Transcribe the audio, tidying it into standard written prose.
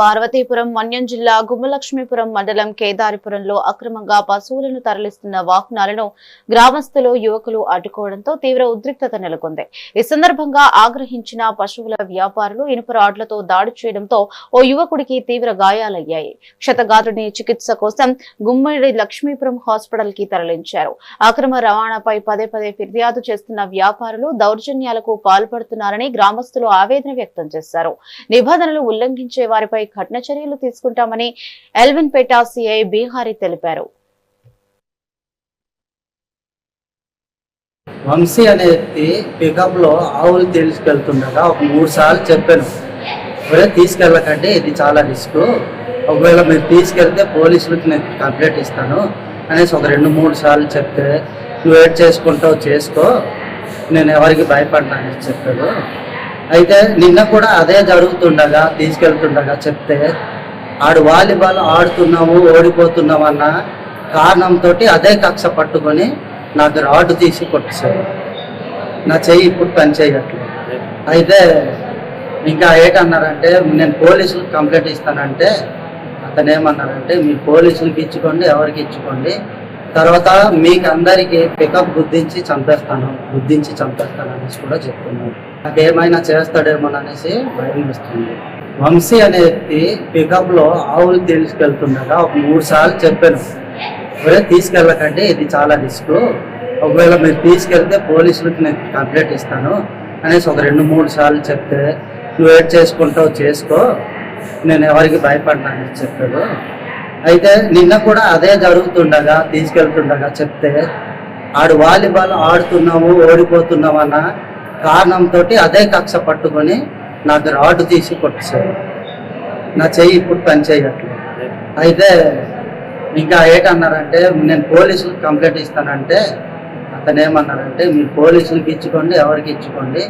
పార్వతీపురం మన్యం జిల్లా గుమ్మలక్ష్మీపురం మండలం కేదారిపురంలో అక్రమంగా పశువులను తరలిస్తున్న వాహనాలను గ్రామస్తులు యువకులు అడ్డుకోవడంతో తీవ్ర ఉద్రిక్తత నెలకొంది. ఈ సందర్భంగా ఆగ్రహించిన పశువుల వ్యాపారులు ఇనుప రాడ్లతో దాడి చేయడంతో ఓ యువకుడికి తీవ్ర గాయాలయ్యాయి. క్షతగాత్రుడిని చికిత్స కోసం గుమ్మడి లక్ష్మీపురం హాస్పిటల్ కి తరలించారు. అక్రమ రవాణాపై పదే పదే ఫిర్యాదు చేస్తున్న వ్యాపారులు దౌర్జన్యాలకు పాల్పడుతున్నారని గ్రామస్తులు ఆవేదన వ్యక్తం చేశారు. నిబంధనలు ఉల్లంఘించే వారిపై కఠిన చర్యలు తీసుకుంటామని ఎల్విన్పేట సిఐ బీహారీ తెలిపారు. వంశీ అనే వ్యక్తి పికప్ లో ఆవులు తీసుకెళ్తుండగా ఒక 3 సార్లు చెప్పాను, తీసుకెళ్ళకండి, ఇది చాలా రిస్క్, ఒకవేళ మీరు తీసుకెళ్తే పోలీసులకి నేను కంప్లైంట్ ఇస్తాను అనేసి ఒక 2-3 సార్లు చెప్తే, నువ్వు ఏడ్ చేసుకుంటావు చేసుకో, నేను ఎవరికి భయపడినా అనేసి చెప్పాడు. అయితే నిన్న కూడా అదే జరుగుతుండగా తీసుకెళ్తుండగా చెప్తే, ఆడు వాలీబాల్ ఆడుతున్నాము ఓడిపోతున్నాము అన్న కారణంతో అదే కక్ష పట్టుకొని నాకు రాడ్ తీసి కొట్టేశాడు. నా చెయ్యి ఇప్పుడు పని చేయట్లేదు. అయితే ఇంకా ఏంటన్నారంటే, నేను పోలీసులకు కంప్లైంట్ ఇస్తానంటే అతను ఏమన్నారంటే, మీరు పోలీసులకి ఇచ్చుకోండి, ఎవరికి ఇచ్చుకోండి, తర్వాత మీకు అందరికీ పికప్ గుద్దించి చంపేస్తాను అనేసి కూడా చెప్తున్నాను. నాకేమైనా చేస్తాడేమోననేసి భయం వేస్తుంది. వంశీ అనే వ్యక్తి పికప్ లో ఆవులు తీసుకెళ్తుండగా ఒక 3 సార్లు చెప్పాను, తీసుకెళ్ళకండి, ఇది చాలా రిస్క్, ఒకవేళ మీరు తీసుకెళ్తే పోలీసులకి నేను కంప్లైంట్ ఇస్తాను అనేసి ఒక 2-3 సార్లు చెప్తే, నువ్వు ఏడ్ చేసుకుంటావు చేసుకో, నేను ఎవరికి భయపడినా అనేసి చెప్పాడు. అయితే నిన్న కూడా అదే జరుగుతుండగా తీసుకెళ్తుండగా చెప్తే, ఆడు వాలీబాల్ ఆడుతున్నాము ఓడిపోతున్నాము అన్న కారణంతో అదే కక్ష పట్టుకొని నాకు రాడ్ తీసి కొట్టేశాడు. నా చెయ్యి ఇప్పుడు పని చేయట్లేదు. అయితే ఇంకా ఏంటన్నారంటే, నేను పోలీసులకు కంప్లైంట్ ఇస్తానంటే అతను ఏమన్నారంటే, మీరు పోలీసులకి ఇచ్చుకోండి, ఎవరికి ఇచ్చుకోండి,